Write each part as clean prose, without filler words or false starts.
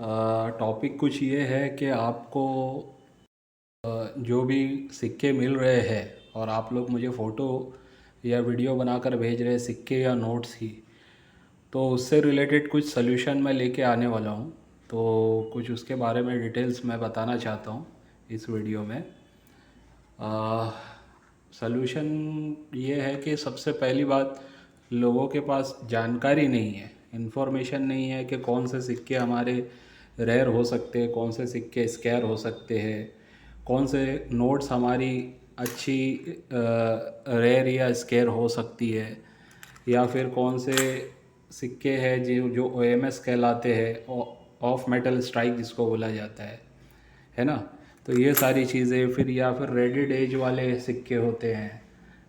Topic कुछ ये है कि आपको जो भी सिक्के मिल रहे हैं और आप लोग मुझे फ़ोटो या वीडियो बनाकर भेज रहे हैं सिक्के या नोट्स ही, तो उससे रिलेटेड कुछ सल्यूशन मैं लेके आने वाला हूँ। तो कुछ उसके बारे में डिटेल्स मैं बताना चाहता हूँ इस वीडियो में। सल्यूशन ये है कि सबसे पहली बात, लोगों के पास जानकारी नहीं है, इन्फॉर्मेशन नहीं है कि कौन से सिक्के हमारे रेयर हो सकते हैं, कौन से सिक्के स्कैर हो सकते हैं, कौन से नोट्स हमारी अच्छी रेयर या स्कैर हो सकती है, या फिर कौन से सिक्के हैं जो जो OMS कहलाते हैं, ऑफ मेटल स्ट्राइक जिसको बोला जाता है ना। तो ये सारी चीज़ें, फिर या फिर रेडिड एज वाले सिक्के होते हैं।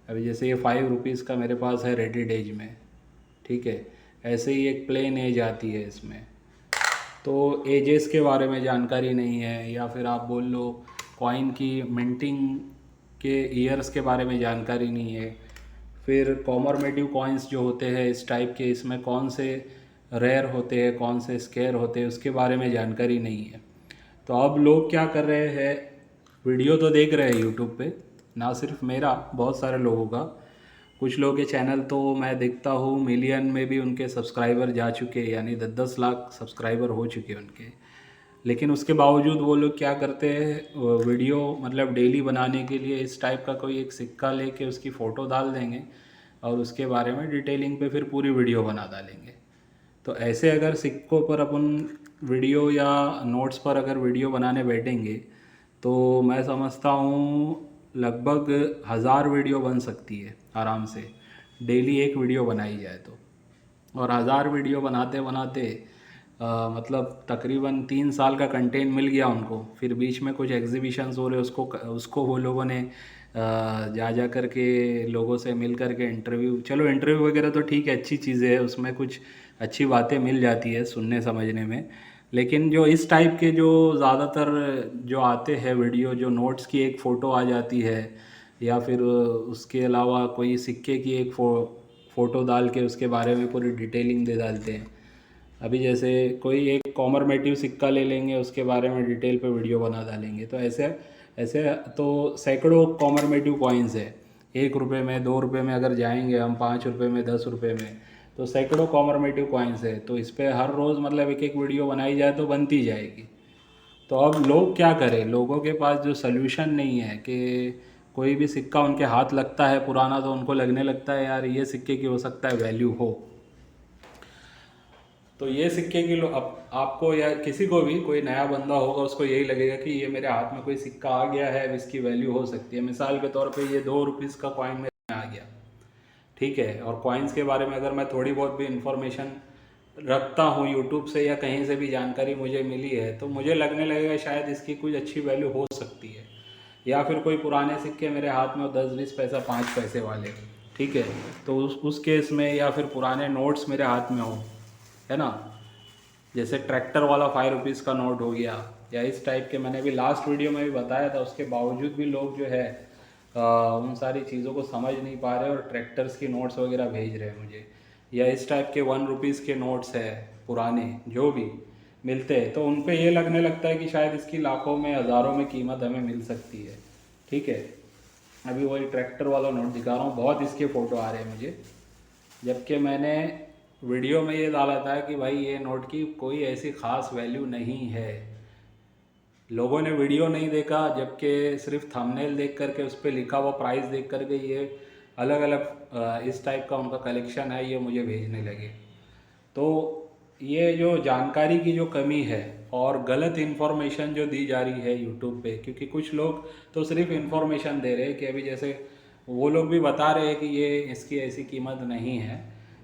अभी जैसे ये 5 रुपीज़ का मेरे पास है रेडिड एज में, ठीक है। ऐसे ही एक प्लेन एज आती है इसमें। तो एजेस के बारे में जानकारी नहीं है, या फिर आप बोल लो कॉइन की मिंटिंग के ईयर्स के बारे में जानकारी नहीं है। फिर कॉमरमेटिव कॉइन्स जो होते हैं इस टाइप के, इसमें कौन से रेयर होते हैं, कौन से स्केयर होते हैं, उसके बारे में जानकारी नहीं है। तो अब लोग क्या कर रहे हैं, वीडियो तो देख रहे हैं यूट्यूब पे, ना सिर्फ मेरा, बहुत सारे लोगों का। कुछ लोगों के चैनल तो मैं देखता हूँ मिलियन में भी उनके सब्सक्राइबर जा चुके, यानी 10-10 लाख सब्सक्राइबर हो चुके उनके। लेकिन उसके बावजूद वो लोग क्या करते हैं, वीडियो मतलब डेली बनाने के लिए इस टाइप का कोई एक सिक्का लेके उसकी फ़ोटो डाल देंगे और उसके बारे में डिटेलिंग पे फिर पूरी वीडियो बना डालेंगे। तो ऐसे अगर सिक्कों पर अपन वीडियो या नोट्स पर अगर वीडियो बनाने बैठेंगे, तो मैं समझता हूँ लगभग 1000 वीडियो बन सकती है आराम से, डेली एक वीडियो बनाई जाए तो। और 1000 वीडियो बनाते बनाते मतलब तकरीबन 3 साल का कंटेंट मिल गया उनको। फिर बीच में कुछ एग्जीबिशंस हो रहे, उसको उसको वो लोगों ने जा जा कर के लोगों से मिल कर के इंटरव्यू, चलो इंटरव्यू वगैरह तो ठीक है, अच्छी चीज़ें है, उसमें कुछ अच्छी बातें मिल जाती है सुनने समझने में। लेकिन जो इस टाइप के जो ज़्यादातर जो आते हैं वीडियो, जो नोट्स की एक फ़ोटो आ जाती है, या फिर उसके अलावा कोई सिक्के की एक फ़ोटो डाल के उसके बारे में पूरी डिटेलिंग दे डालते हैं। अभी जैसे कोई एक कॉमरमेटिव सिक्का ले लेंगे, उसके बारे में डिटेल पे वीडियो बना डालेंगे। तो ऐसे ऐसे तो सैकड़ों कॉमरमेटिव कॉइन्स है। 1 रुपये में, 2 रुपये में अगर जाएंगे हम, 5 रुपये में, 10 रुपये में, तो सैकड़ों कॉमरमेटिव कॉइन्स है। तो इस पर हर रोज़ मतलब एक एक वीडियो बनाई जाए तो बनती जाएगी। तो अब लोग क्या करें, लोगों के पास जो सल्यूशन नहीं है कि कोई भी सिक्का उनके हाथ लगता है पुराना, तो उनको लगने लगता है यार ये सिक्के की हो सकता है वैल्यू हो। तो ये सिक्के की अब आपको या किसी को भी, कोई नया बंदा होगा उसको यही लगेगा कि ये मेरे हाथ में कोई सिक्का आ गया है, अब इसकी वैल्यू हो सकती है। मिसाल के तौर पे ये 2 रुपीज़ का कॉइन मेरे में आ गया, ठीक है। और कॉइन्स के बारे में अगर मैं थोड़ी बहुत भी इंफॉर्मेशन रखता हूँ यूट्यूब से या कहीं से भी जानकारी मुझे मिली है, तो मुझे लगने लगेगा शायद इसकी कुछ अच्छी वैल्यू हो सकती है। या फिर कोई पुराने सिक्के मेरे हाथ में हो, 10-20 पैसा, 5 पैसे वाले, ठीक है, तो उस केस में, या फिर पुराने नोट्स मेरे हाथ में हो, है ना, जैसे ट्रैक्टर वाला 5 रुपीज़ का नोट हो गया, या इस टाइप के। मैंने अभी लास्ट वीडियो में भी बताया था, उसके बावजूद भी लोग जो है उन सारी चीज़ों को समझ नहीं पा रहे और ट्रैक्टर्स की नोट्स वगैरह भेज रहे हैं मुझे। या इस टाइप के 1 रुपीज़ के नोट्स है पुराने जो भी मिलते हैं, तो उन पे ये लगने लगता है कि शायद इसकी लाखों में, हज़ारों में कीमत हमें मिल सकती है, ठीक है। अभी वही ट्रैक्टर वाला नोट दिखा रहा हूँ, बहुत इसके फ़ोटो आ रहे हैं मुझे, जबकि मैंने वीडियो में ये डाला था कि भाई ये नोट की कोई ऐसी ख़ास वैल्यू नहीं है। लोगों ने वीडियो नहीं देखा, जबकि सिर्फ थंबनेल देख करके, उस पर लिखा हुआ प्राइस देख करके ये अलग अलग इस टाइप का उनका कलेक्शन है, ये मुझे भेजने लगे। तो ये जो जानकारी की जो कमी है और गलत इन्फॉर्मेशन जो दी जा रही है यूट्यूब पे, क्योंकि कुछ लोग तो सिर्फ इन्फॉर्मेशन दे रहे हैं कि अभी जैसे वो लोग भी बता रहे हैं कि ये इसकी ऐसी कीमत नहीं है,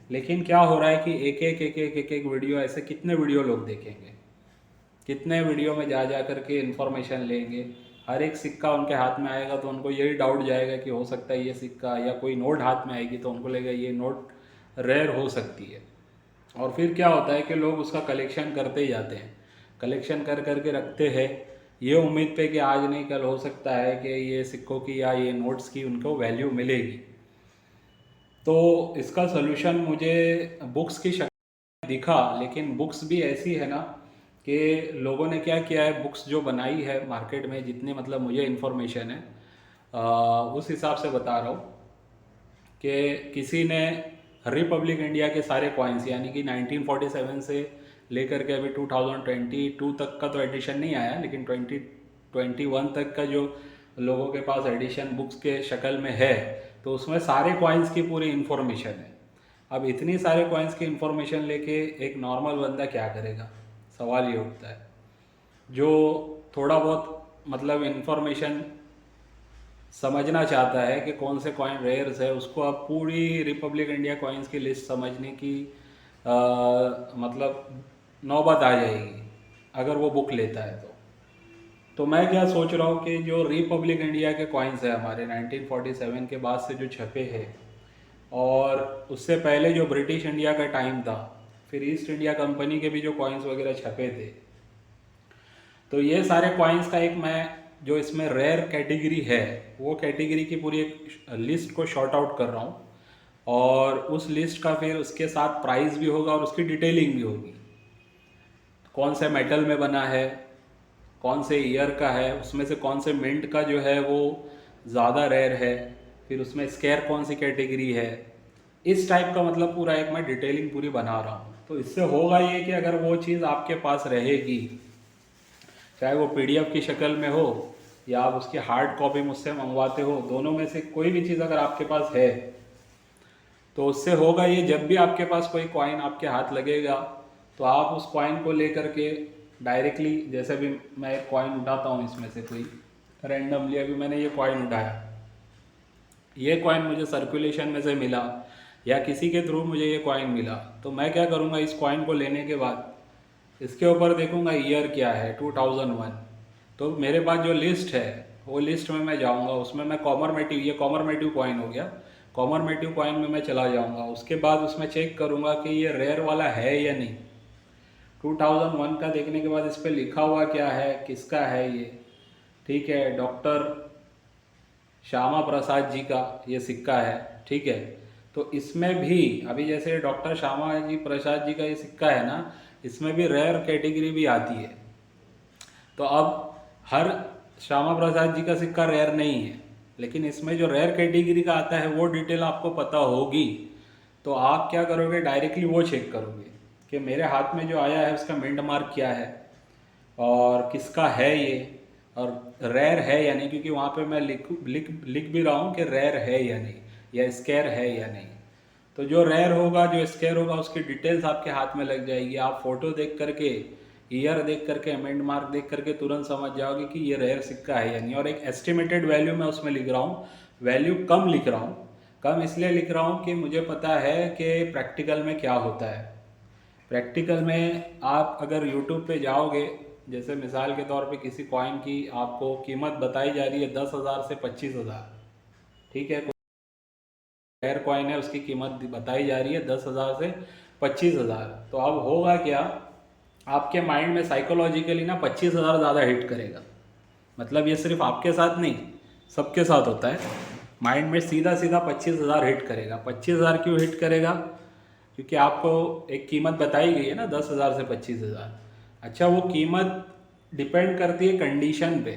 लेकिन क्या हो रहा है कि एक एक वीडियो, ऐसे कितने वीडियो लोग देखेंगे, कितने वीडियो में जा जा करके इन्फॉर्मेशन लेंगे। हर एक सिक्का उनके हाथ में आएगा तो उनको यही डाउट जाएगा कि हो सकता है ये सिक्का, या कोई नोट हाथ में आएगी तो उनको लगेगा ये नोट रेयर हो सकती है। और फिर क्या होता है कि लोग उसका कलेक्शन करते ही जाते हैं, कलेक्शन कर करके रखते हैं, ये उम्मीद पे कि आज नहीं कल हो सकता है कि ये सिक्कों की या ये नोट्स की उनको वैल्यू मिलेगी। तो इसका सलूशन मुझे बुक्स की शक्ल में दिखा, लेकिन बुक्स भी ऐसी है ना कि लोगों ने क्या किया है, बुक्स जो बनाई है मार्केट में, जितने मतलब मुझे इन्फॉर्मेशन है उस हिसाब से बता रहा हूँ कि किसी ने रिपब्लिक इंडिया के सारे कॉइन्स, यानी कि 1947 से लेकर के अभी 2022 तक का तो एडिशन नहीं आया, लेकिन 2021 तक का जो लोगों के पास एडिशन बुक्स के शक्ल में है, तो उसमें सारे कॉइन्स की पूरी इन्फॉर्मेशन है। अब इतनी सारे कॉइन्स की इन्फॉर्मेशन लेके एक नॉर्मल बंदा क्या करेगा, सवाल ये उठता है। जो थोड़ा बहुत मतलब इन्फॉर्मेशन समझना चाहता है कि कौन से कॉइन रेयर्स है, उसको अब पूरी रिपब्लिक इंडिया कॉइन्स की लिस्ट समझने की मतलब नौबत आ जाएगी अगर वो बुक लेता है तो मैं क्या सोच रहा हूँ कि जो रिपब्लिक इंडिया के कॉइन्स है हमारे 1947 के बाद से जो छपे हैं, और उससे पहले जो ब्रिटिश इंडिया का टाइम था, फिर ईस्ट इंडिया कंपनी के भी जो कॉइन्स वगैरह छपे थे, तो ये सारे कॉइन्स का एक मैं जो इसमें रेयर कैटेगरी है, वो कैटेगरी की पूरी एक लिस्ट को शॉर्ट आउट कर रहा हूँ। और उस लिस्ट का फिर उसके साथ प्राइस भी होगा और उसकी डिटेलिंग भी होगी, कौन से मेटल में बना है, कौन से ईयर का है, उसमें से कौन से मिंट का जो है वो ज़्यादा रेयर है, फिर उसमें स्केयर कौन सी कैटेगरी है, इस टाइप का मतलब पूरा एक मैं डिटेलिंग पूरी बना रहा हूँ। तो इससे होगा ये कि अगर वो चीज़ आपके पास रहेगी, चाहे वो पीडीएफ की शक्ल में हो या आप उसकी हार्ड कॉपी मुझसे मंगवाते हो, दोनों में से कोई भी चीज़ अगर आपके पास है, तो उससे होगा ये, जब भी आपके पास कोई कॉइन आपके हाथ लगेगा तो आप उस कॉइन को लेकर के डायरेक्टली, जैसे भी मैं एक कॉइन उठाता हूँ इसमें से कोई रैंडमली, अभी मैंने ये कॉइन उठाया, ये कॉइन मुझे सर्कुलेशन में से मिला या किसी के थ्रू मुझे ये कॉइन मिला, तो मैं क्या करूँगा, इस कॉइन को लेने के बाद इसके ऊपर देखूंगा ईयर क्या है, 2001। तो मेरे पास जो लिस्ट है वो लिस्ट में मैं जाऊंगा, उसमें मैं कॉमरमेटिव, ये कॉमरमेटिव कॉइन हो गया, कॉमरमेटिव कॉइन में मैं चला जाऊंगा, उसके बाद उसमें चेक करूंगा कि ये रेयर वाला है या नहीं। 2001 का देखने के बाद इस पर लिखा हुआ क्या है, किसका है ये, ठीक है, डॉक्टर श्यामा प्रसाद जी का ये सिक्का है, ठीक है। तो इसमें भी अभी जैसे डॉक्टर श्यामा जी प्रसाद जी का ये सिक्का है ना, इसमें भी रेयर कैटेगरी भी आती है। तो अब हर श्यामा प्रसाद जी का सिक्का रेयर नहीं है, लेकिन इसमें जो रेयर कैटेगरी का आता है वो डिटेल आपको पता होगी, तो आप क्या करोगे, डायरेक्टली वो चेक करोगे कि मेरे हाथ में जो आया है उसका मिंट मार्क क्या है और किसका है ये, और रेयर है या नहीं, क्योंकि वहाँ पे मैं लिख भी रहा हूँ कि रेयर है या नहीं, या स्केयर है या नहीं। तो जो रेयर होगा, जो स्केयर होगा, उसकी डिटेल्स आपके हाथ में लग जाएगी, आप फोटो देख करके, ईयर देख करके, मिंट मार्क देख करके तुरंत समझ जाओगे कि ये रेयर सिक्का है या नहीं। और एक एस्टिमेटेड वैल्यू मैं उसमें लिख रहा हूँ, वैल्यू कम लिख रहा हूँ, कम इसलिए लिख रहा हूँ कि मुझे पता है कि प्रैक्टिकल में क्या होता है। प्रैक्टिकल में आप अगर यूट्यूब पे जाओगे, जैसे मिसाल के तौर पे किसी कॉइन की आपको कीमत बताई जा रही है 10,000 से 25,000, ठीक है, रेयर कॉइन है, उसकी कीमत बताई जा रही है 10,000 से 25,000, तो अब होगा क्या, आपके माइंड में साइकोलॉजिकली ना 25,000 ज़्यादा हिट करेगा। मतलब ये सिर्फ आपके साथ नहीं, सबके साथ होता है, माइंड में सीधा सीधा 25,000 हिट करेगा। 25,000 क्यों हिट करेगा, क्योंकि आपको एक कीमत बताई गई है ना 10,000 से 25,000। अच्छा, वो कीमत डिपेंड करती है कंडीशन पे।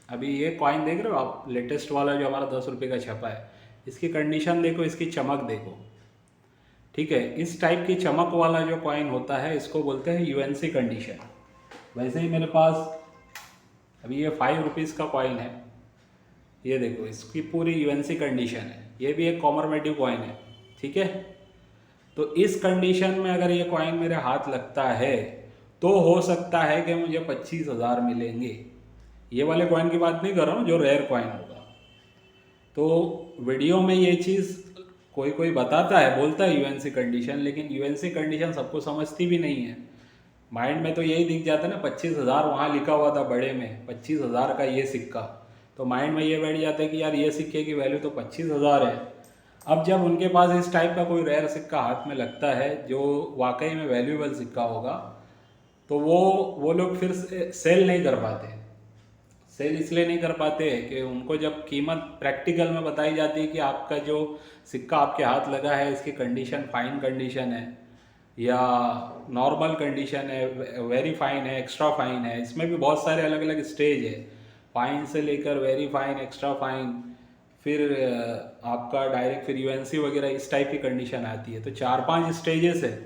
अभी ये कॉइन देख रहे हो आप, लेटेस्ट वाला जो हमारा 10 रुपये का छपा है, इसकी कंडीशन देखो, इसकी चमक देखो, ठीक है। इस टाइप की चमक वाला जो कॉइन होता है इसको बोलते हैं यूएनसी कंडीशन। वैसे ही मेरे पास अभी ये 5 रुपीज़ का कॉइन है, ये देखो, इसकी पूरी यूएनसी कंडीशन है, ये भी एक कॉमरमेटिव कॉइन है, ठीक है। तो इस कंडीशन में अगर ये कॉइन मेरे हाथ लगता है तो हो सकता है कि मुझे 25,000 मिलेंगे। ये वाले कॉइन की बात नहीं कर रहा हूँ, जो रेयर कॉइन होगा। तो वीडियो में ये चीज़ कोई कोई बताता है, बोलता है यूएनसी कंडीशन, लेकिन यूएनसी कंडीशन सबको समझती भी नहीं है। माइंड में तो यही दिख जाता है ना, 25,000 वहाँ लिखा हुआ था बड़े में, 25,000 का ये सिक्का, तो माइंड में ये बैठ जाता है कि यार ये सिक्के की वैल्यू तो 25,000 है। अब जब उनके पास इस टाइप का कोई रेयर सिक्का हाथ में लगता है जो वाकई में वैल्यूएबल सिक्का होगा, तो वो लोग फिर सेल नहीं कर पाते। सेल इसलिए नहीं कर पाते कि उनको जब कीमत प्रैक्टिकल में बताई जाती है कि आपका जो सिक्का आपके हाथ लगा है इसकी कंडीशन फाइन कंडीशन है, या नॉर्मल कंडीशन है, वेरी फाइन है, एक्स्ट्रा फाइन है। इसमें भी बहुत सारे अलग अलग स्टेज है, फाइन से लेकर वेरी फाइन, एक्स्ट्रा फाइन, फिर आपका डायरेक्ट फिर यूएनसी वगैरह इस टाइप की कंडीशन आती है। तो 4-5 स्टेजेस है।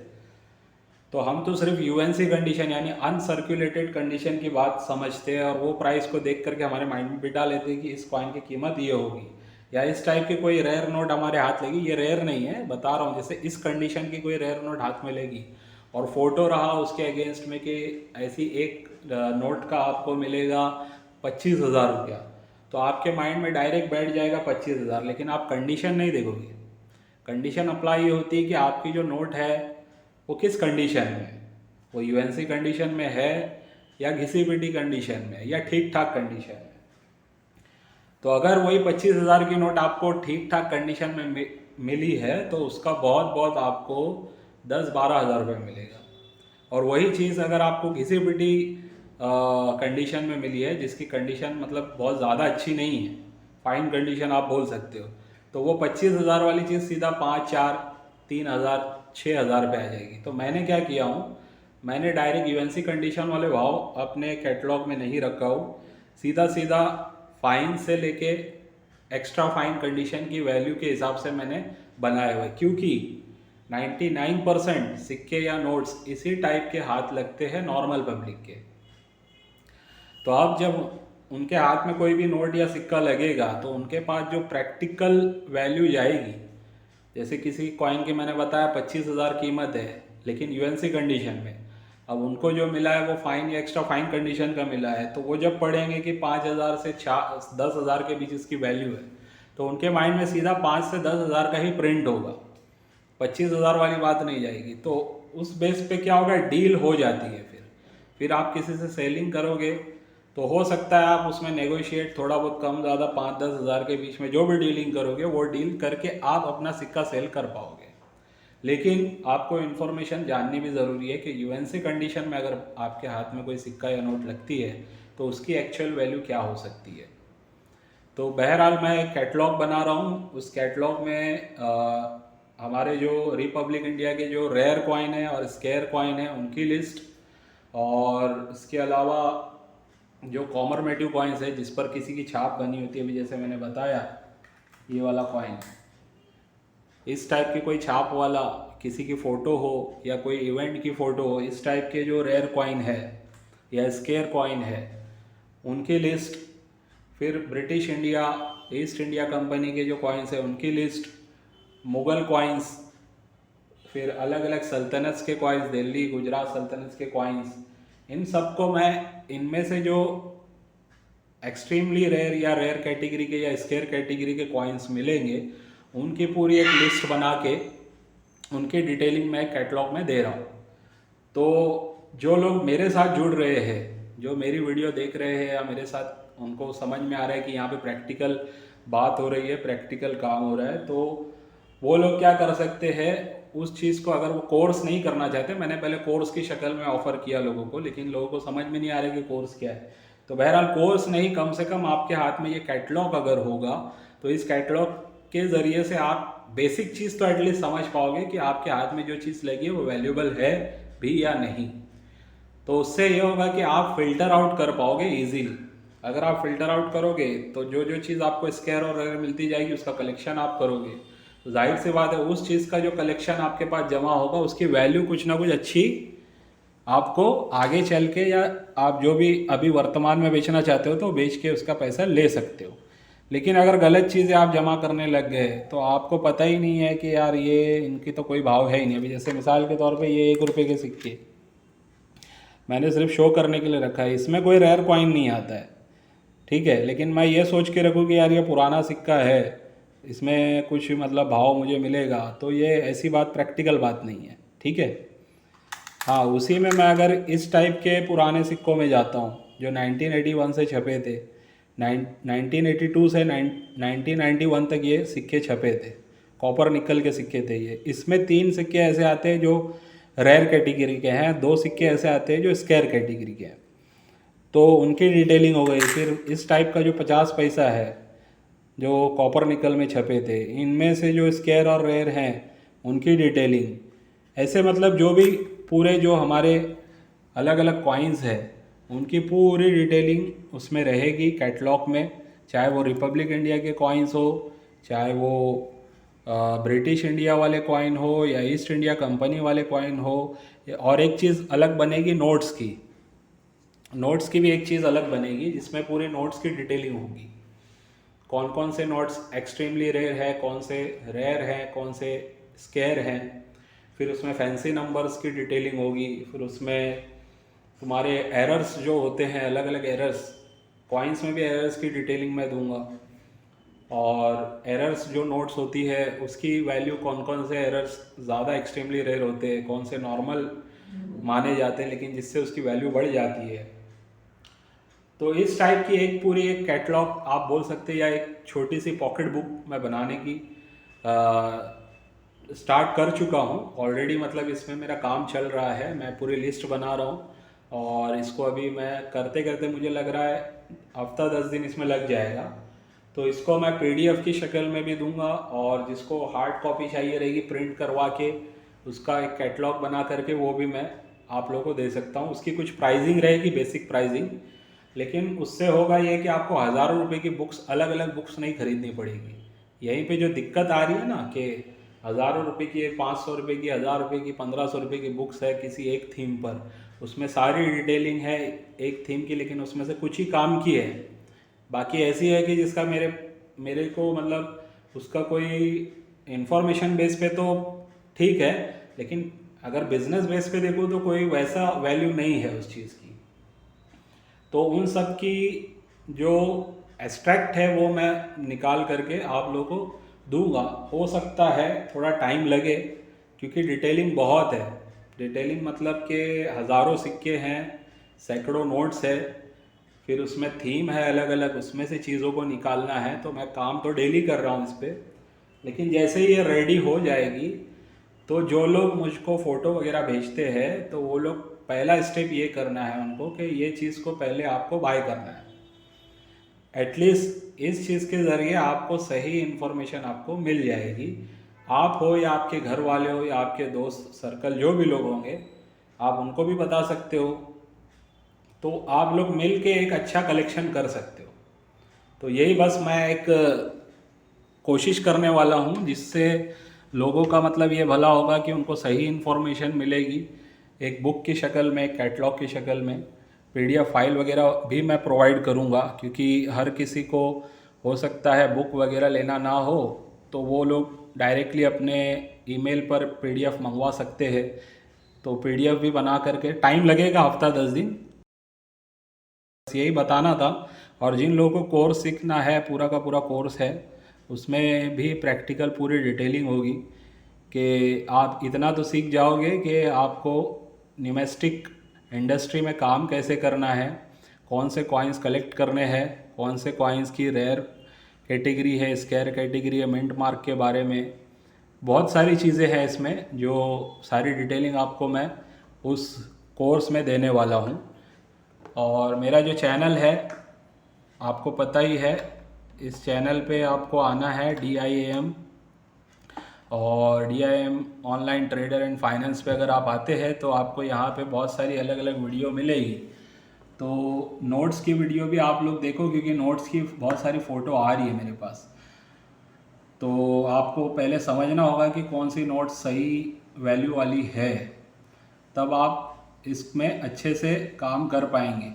तो हम तो सिर्फ यूएनसी कंडीशन यानी अनसर्कुलेटेड कंडीशन की बात समझते हैं और वो प्राइस को देख करके हमारे माइंड में बिठा लेते हैं कि इस कॉइन की कीमत ये होगी, या इस टाइप की कोई रेयर नोट हमारे हाथ लगी। ये रेयर नहीं है, बता रहा हूँ, जैसे इस कंडीशन की कोई रेयर नोट हाथ में लेगी और फोटो रहा उसके अगेंस्ट में कि ऐसी एक नोट का आपको मिलेगा 25,000 रुपया, तो आपके माइंड में डायरेक्ट बैठ जाएगा 25,000, लेकिन आप कंडीशन नहीं देखोगे। कंडीशन अप्लाई ये होती है कि आपकी जो नोट है वो किस कंडीशन में है, वो यूएनसी कंडीशन में है या घिसी-पिटी कंडीशन में या ठीक ठाक कंडीशन में। तो अगर वही 25,000 की नोट आपको ठीक ठाक कंडीशन में मिली है तो उसका बहुत बहुत आपको 10-12 हज़ार रुपये मिलेगा। और वही चीज़ अगर आपको घिसी पिटी कंडीशन में मिली है, जिसकी कंडीशन मतलब बहुत ज़्यादा अच्छी नहीं है, फाइन कंडीशन आप बोल सकते हो, तो वो 25,000 वाली चीज़ सीधा 5, 4, 3,000, 6,000 पे आ जाएगी। तो मैंने क्या किया हूँ, मैंने डायरेक्ट यूएनसी कंडीशन वाले भाव अपने कैटलॉग में नहीं रखा हूँ, सीधा सीधा फाइन से लेके एक्स्ट्रा फाइन कंडीशन की वैल्यू के हिसाब से मैंने बनाए हुए, क्योंकि 99% सिक्के या नोट्स इसी टाइप के हाथ लगते हैं नॉर्मल पब्लिक के। तो अब जब उनके हाथ में कोई भी नोट या सिक्का लगेगा तो उनके पास जो प्रैक्टिकल वैल्यू जाएगी, जैसे किसी कॉइन की मैंने बताया 25,000 कीमत है लेकिन यूएनसी कंडीशन में, अब उनको जो मिला है वो फाइन या एक्स्ट्रा फाइन कंडीशन का मिला है, तो वो जब पढ़ेंगे कि 5,000 से 10,000 के बीच इसकी वैल्यू है, तो उनके माइंड में सीधा 5 से 10,000 का ही प्रिंट होगा, 25,000 वाली बात नहीं जाएगी। तो उस बेस पे क्या होगा, डील हो जाती है। फिर आप किसी से सेलिंग करोगे तो हो सकता है आप उसमें नेगोशिएट थोड़ा बहुत कम ज़्यादा 5-10 हज़ार के बीच में जो भी डीलिंग करोगे वो डील करके आप अपना सिक्का सेल कर पाओगे। लेकिन आपको इन्फॉर्मेशन जाननी भी ज़रूरी है कि यूएनसी कंडीशन में अगर आपके हाथ में कोई सिक्का या नोट लगती है तो उसकी एक्चुअल वैल्यू क्या हो सकती है। तो बहरहाल मैं एक कैटलॉग बना रहा हूँ, उस कैटलॉग में हमारे जो रिपब्लिक इंडिया के जो रेयर कॉइन है और स्केयर कॉइन है उनकी लिस्ट, और इसके अलावा जो कॉमरमेटिव कॉइन्स है जिस पर किसी की छाप बनी होती है, अभी जैसे मैंने बताया ये वाला कॉइन, इस टाइप की कोई छाप वाला किसी की फ़ोटो हो या कोई इवेंट की फ़ोटो हो, इस टाइप के जो रेयर कॉइन है या स्केयर कॉइन है उनकी लिस्ट, फिर British India, east India company के जो कॉइन्स है उनकी लिस्ट, मुग़ल कॉइन्स, फिर अलग अलग सल्तनत्स के कॉइन्स, दिल्ली गुजरात सल्तनत के कॉइन्स, इन सब को मैं इनमें से जो एक्सट्रीमली रेयर या रेयर कैटेगरी के या स्केयर कैटेगरी के कॉइन्स मिलेंगे उनकी पूरी एक लिस्ट बना के उनकी डिटेलिंग मैं कैटलॉग में दे रहा हूँ। तो जो लोग मेरे साथ जुड़ रहे हैं, जो मेरी वीडियो देख रहे हैं या मेरे साथ, उनको समझ में आ रहा है कि यहाँ पे प्रैक्टिकल बात हो रही है, प्रैक्टिकल काम हो रहा है, तो वो लोग क्या कर सकते हैं, उस चीज़ को अगर वो कोर्स नहीं करना चाहते, मैंने पहले कोर्स की शक्ल में ऑफ़र किया लोगों को, लेकिन लोगों को समझ में नहीं आ रहा है कि कोर्स क्या है। तो बहरहाल कोर्स नहीं, कम से कम आपके हाथ में ये कैटलॉग अगर होगा तो इस कैटलॉग के ज़रिए से आप बेसिक चीज़ तो एटलीस्ट समझ पाओगे कि आपके हाथ में जो चीज़ लगी है वो वैल्यूबल है भी या नहीं। तो उससे ये होगा कि आप फिल्टर आउट कर पाओगे इजीली। अगर आप फिल्टर आउट करोगे तो जो जो चीज़ आपको स्केयर और रेयर मिलती जाएगी उसका कलेक्शन आप करोगे, तो जाहिर सी बात है उस चीज़ का जो कलेक्शन आपके पास जमा होगा उसकी वैल्यू कुछ ना कुछ अच्छी आपको आगे चल के, या आप जो भी अभी वर्तमान में बेचना चाहते हो तो बेच के उसका पैसा ले सकते हो। लेकिन अगर गलत चीज़ें आप जमा करने लग गए तो आपको पता ही नहीं है कि यार ये इनकी तो कोई भाव है ही नहीं। अभी जैसे मिसाल के तौर पे ये 1 रुपये के सिक्के मैंने सिर्फ शो करने के लिए रखा है, इसमें कोई रेयर कॉइन नहीं आता है, ठीक है, लेकिन मैं ये सोच के रखूँ कि यार ये पुराना सिक्का है, इसमें कुछ मतलब भाव मुझे मिलेगा, तो ये ऐसी बात, प्रैक्टिकल बात नहीं है, ठीक है। हाँ, उसी में मैं अगर इस टाइप के पुराने सिक्कों में जाता हूँ जो 1981 से छपे थे, 1982 से 1991 तक ये सिक्के छपे थे, कॉपर निकल के सिक्के थे ये। इसमें 3 सिक्के ऐसे आते हैं जो रेयर कैटेगरी के हैं, 2 सिक्के ऐसे आते हैं जो स्केयर कैटेगरी के हैं, तो उनकी डिटेलिंग हो गई। फिर इस टाइप का जो 50 पैसा है जो कॉपर निकल में छपे थे, इनमें से जो स्केयर और रेयर हैं उनकी डिटेलिंग, ऐसे मतलब जो भी पूरे जो हमारे अलग अलग कॉइन्स है उनकी पूरी डिटेलिंग उसमें रहेगी कैटलॉग में, चाहे वो रिपब्लिक इंडिया के कॉइन्स हो, चाहे वो ब्रिटिश इंडिया वाले कॉइन हो या ईस्ट इंडिया कंपनी वाले कॉइन हो। और एक चीज़ अलग बनेगी नोट्स की, नोट्स की भी एक चीज़ अलग बनेगी जिसमें पूरे नोट्स की डिटेलिंग होगी, कौन कौन से नोट्स एक्सट्रीमली रेयर है, कौन से रेयर हैं, कौन से स्केयर हैं। फिर उसमें फैंसी नंबर्स की डिटेलिंग होगी, फिर उसमें तुम्हारे एरर्स जो होते हैं, अलग अलग एरर्स, कॉइन्स में भी एरर्स की डिटेलिंग मैं दूंगा। और एरर्स जो नोट्स होती है उसकी वैल्यू, कौन कौन से एरर्स ज़्यादा एक्सट्रीमली रेयर होते हैं, कौन से नॉर्मल माने जाते हैं लेकिन जिससे उसकी वैल्यू बढ़ जाती है। तो इस टाइप की एक पूरी एक कैटलॉग आप बोल सकते हैं, या एक छोटी सी पॉकेट बुक मैं बनाने की स्टार्ट कर चुका हूँ ऑलरेडी। मतलब इसमें मेरा काम चल रहा है, मैं पूरी लिस्ट बना रहा हूँ और इसको अभी मैं करते करते मुझे लग रहा है हफ्ता 10 दिन इसमें लग जाएगा। तो इसको मैं PDF की शक्ल में भी दूंगा, और जिसको हार्ड कॉपी चाहिए रहेगी प्रिंट करवा के उसका एक कैटलॉग बना करके वो भी मैं आप लोगों को दे सकता हूँ। उसकी कुछ प्राइसिंग रहेगी, बेसिक प्राइसिंग, लेकिन उससे होगा ये कि आपको हज़ारों रुपए की बुक्स, अलग अलग बुक्स नहीं खरीदनी पड़ेगी। यहीं पे जो दिक्कत आ रही है ना कि हज़ारों रुपए की, 500 रुपये की, 1000 रुपये की, 1500 रुपये की बुक्स है किसी एक थीम पर, उसमें सारी डिटेलिंग है एक थीम की, लेकिन उसमें से कुछ ही काम की है, बाकी ऐसी है कि जिसका मेरे मेरे को मतलब उसका कोई इंफॉर्मेशन बेस पे तो ठीक है, लेकिन अगर बिजनेस बेस पे देखो तो कोई वैसा वैल्यू नहीं है उस चीज़ की। तो उन सब की जो एब्स्ट्रैक्ट है वो मैं निकाल करके आप लोगों को दूंगा। हो सकता है थोड़ा टाइम लगे क्योंकि डिटेलिंग बहुत है। डिटेलिंग मतलब कि हज़ारों सिक्के हैं, सैकड़ों नोट्स है, फिर उसमें थीम है अलग अलग, उसमें से चीज़ों को निकालना है। तो मैं काम तो डेली कर रहा हूँ इस पर, लेकिन जैसे ही ये रेडी हो जाएगी तो जो लोग मुझको फ़ोटो वगैरह भेजते हैं तो वो लोग, पहला स्टेप ये करना है उनको कि ये चीज़ को पहले आपको बाय करना है। एटलीस्ट इस चीज़ के ज़रिए आपको सही इन्फॉर्मेशन आपको मिल जाएगी। आप हो या आपके घर वाले हो या आपके दोस्त सर्कल जो भी लोग होंगे, आप उनको भी बता सकते हो। तो आप लोग मिल के एक अच्छा कलेक्शन कर सकते हो। तो यही बस मैं एक कोशिश करने वाला हूँ जिससे लोगों का मतलब ये भला होगा कि उनको सही इन्फॉर्मेशन मिलेगी, एक बुक की शक्ल में, एक कैटलॉग की शक्ल में। PDF फाइल वगैरह भी मैं प्रोवाइड करूँगा, क्योंकि हर किसी को हो सकता है बुक वगैरह लेना ना हो, तो वो लोग डायरेक्टली अपने ईमेल पर PDF मंगवा सकते हैं। तो PDF भी बना करके, टाइम लगेगा हफ्ता 10 दिन, बस यही बताना था। और जिन लोगों को कोर्स सीखना है, पूरा का पूरा कोर्स है, उसमें भी प्रैक्टिकल पूरी डिटेलिंग होगी कि आप इतना तो सीख जाओगे कि आपको न्यूमेस्टिक इंडस्ट्री में काम कैसे करना है, कौन से कॉइन्स कलेक्ट करने हैं, कौन से कॉइन्स की रेयर कैटेगरी है, स्केयर कैटेगरी है, मिंट मार्क के बारे में बहुत सारी चीज़ें हैं इसमें, जो सारी डिटेलिंग आपको मैं उस कोर्स में देने वाला हूँ। और मेरा जो चैनल है आपको पता ही है, इस चैनल पे आपको आना है DIAM, और DIAM online trader and finance पे अगर आप आते हैं तो आपको यहाँ पे बहुत सारी अलग अलग वीडियो मिलेगी। तो नोट्स की वीडियो भी आप लोग देखो, क्योंकि नोट्स की बहुत सारी फ़ोटो आ रही है मेरे पास। तो आपको पहले समझना होगा कि कौन सी नोट सही वैल्यू वाली है, तब आप इसमें अच्छे से काम कर पाएंगे।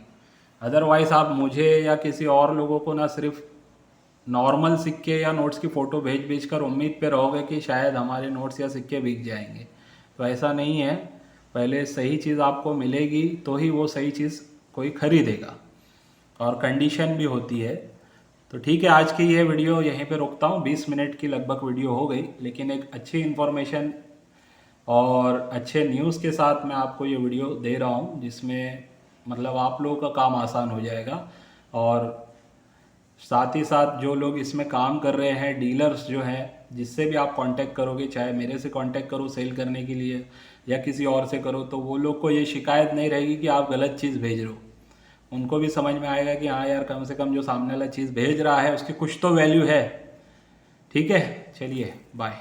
अदरवाइज़ आप मुझे या किसी और लोगों को ना सिर्फ नॉर्मल सिक्के या नोट्स की फ़ोटो भेज कर उम्मीद पे रहोगे कि शायद हमारे नोट्स या सिक्के बिक जाएंगे, तो ऐसा नहीं है। पहले सही चीज़ आपको मिलेगी तो ही वो सही चीज़ कोई ख़रीदेगा, और कंडीशन भी होती है। तो ठीक है, आज की ये वीडियो यहीं पे रोकता हूँ। 20 मिनट की लगभग वीडियो हो गई, लेकिन एक अच्छी इन्फॉर्मेशन और अच्छे न्यूज़ के साथ मैं आपको ये वीडियो दे रहा हूँ, जिसमें मतलब आप लोगों का काम आसान हो जाएगा। और साथ ही साथ जो लोग इसमें काम कर रहे हैं, डीलर्स जो हैं, जिससे भी आप कांटेक्ट करोगे, चाहे मेरे से कांटेक्ट करो सेल करने के लिए या किसी और से करो, तो वो लोग को ये शिकायत नहीं रहेगी कि आप गलत चीज़ भेज रहे हो। उनको भी समझ में आएगा कि हाँ यार, कम से कम जो सामने वाला चीज़ भेज रहा है उसकी कुछ तो वैल्यू है। ठीक है, चलिए बाय।